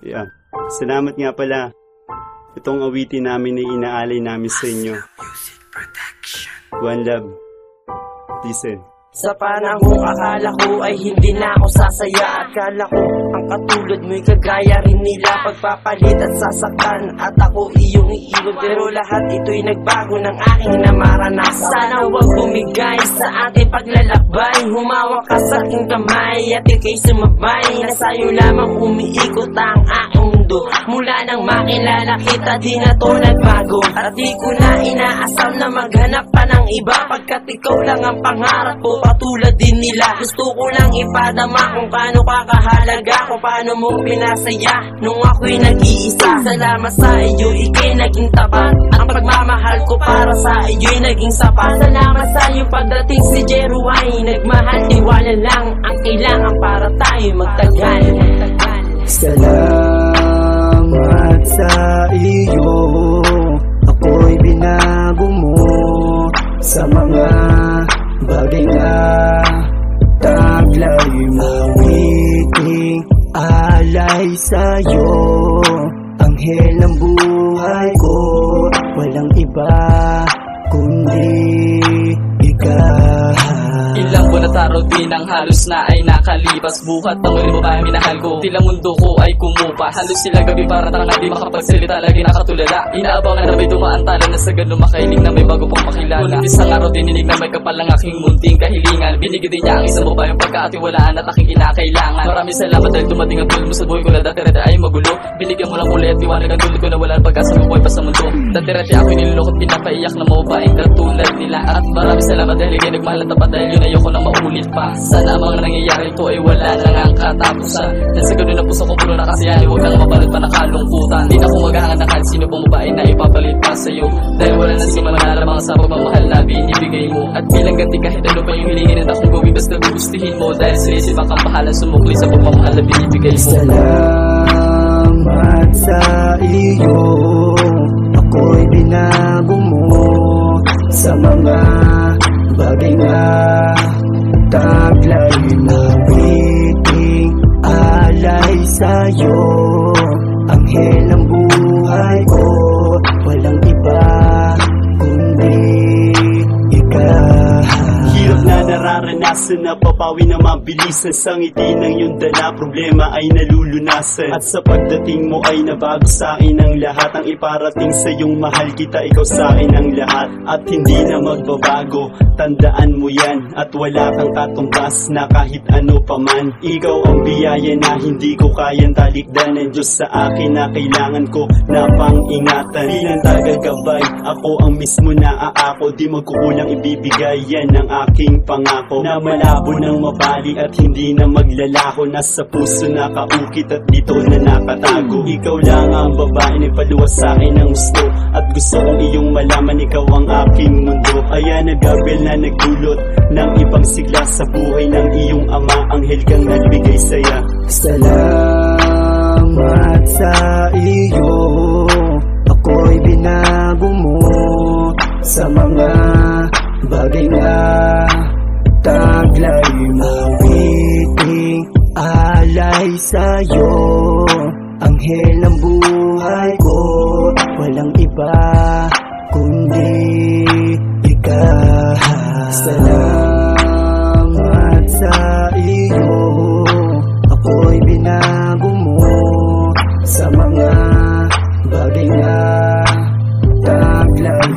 Yeah. Salamat nga pala. Itong awitin namin ay inaalay namin sa inyo. One love. Listen. Sa panahong akala ko ay hindi na ako sasaya. Akala ko ang katulad mo'y kagaya rin nila, pagpapalit at sasaktan at ako iyong iiwan. Pero lahat ito'y nagbago ng aking namaranasan. Sana huwag bumigay sa ating paglalakbay. Humawak ka sa aking kamay at ika'y sumabay. Na sa'yo lamang umiikot ang aking mundo. Mula nang makilala kita di na to nagbago. At di ko na inaasam na maghanap pa ng iba, pagkat ikaw lang ang pangarap ko. Patulad din nila, gusto ko lang ipadama kung paano kakahalaga, kung paano mo pinasaya nung ako'y nag-iisa. Salamat sa iyo, ika'y naging tapat. Ang pagmamahal ko para sa iyo'y naging sapat. Salamat sa iyo pagdating si Jero ay nagmahal. Tiwala lang ang kailangan para tayo magtagal. Salamat sa iyo, ako'y binago mo sa mga bagay na taglay. Mawiting alay sa'yo, anghel ng buhay ko. Walang iba kundi ikaw. Ilang buwan at araw din ang halos na ay nakalipas. Buhat ang ulit mo ba ang minahal ko, tila mundo ko ay kumupas. Halos sila gabi para tanga di makapagsalita, lagi nakatulala. Inaabangan na may dumaan tala na sa ganun makailing na may bago pang makilala. Ngunit isang araw dininig na may kapal ang aking munting kahilingan. Binigyan din niya ang isang babayang pagkatiwalaan at aking kinakailangan. Maraming salamat dahil dumating ang tulad mo sa buhay ko na dati-rati ay magulo. Binigyan mo lang kulay at tiwanag ang tulad ko na wala ang pag-asa ng buhay pa sa mundo. Dati-rati ako'y nilulokot, pinapaiyak na mababaeng katulad nila. At maraming salamat dahil ikay nagmahal at tapat, dahil yun ayoko na maulit pa. Sana ang mga nangyayari ito ay wala lang ang katapusan. Dahil sa ganun na puso ko puno na kasiyahan, huwag nang mabalot pa ng kalungkutan. Di na ko maghahangad ng kahit sino pang babae na ipapalit pa sa'yo, dahil wala na si malalamang sa pagmamahal na binibigay mo. At bilang ganti kahit ano pa yung hilingin at akong gawin, basta gugustuhin mo, dahil sa isip kang bahala sumukli sa pagmamahal na binibigay mo. Salamat sa iyo, ako'y binago mo sa mga bagay na taglay. Mawiting alay sa'yo, anghel ng buhay ko. Walang iba kundi ikaw. Hirap na nararanasan na papawi na mabilisan. Sa ngiti ng iyong dala, problema ay nalulunasan. At sa pagdating mo ay nabago sa akin ang lahat. Ang iparating sa iyong mahal kita, ikaw sa akin ang lahat. At hindi na magbabago, tandaan mo yan. At wala kang katumbas na kahit ano paman. Ikaw ang biyaya na hindi ko kayang talikdan. Ang Diyos sa akin na kailangan ko na pang-ingatan. Bilang tagagabay, ako ang mismo na aako. Di magkukulang ibibigay yan ang aking pangako. Na malabo ng mabali at hindi na maglalaho. Nasa puso nakaukit at dito na nakatago. Ikaw lang ang babae na paluwas sa akin ng gusto. At gusto kong iyong malaman, ikaw ang aking mundo. Ayan na Gabriel na nagdulot ng ibang sigla sa buhay ng iyong ama. Anghel kang nagbigay saya. Salamat sa iyo, ako'y binago mo sa mga bagay na taglay. Mawiting alay sa'yo, anghel ng buhay ko. Walang iba kundi ikaw. Salamat sa iyo, ako'y binago mo sa mga bagay na taglay.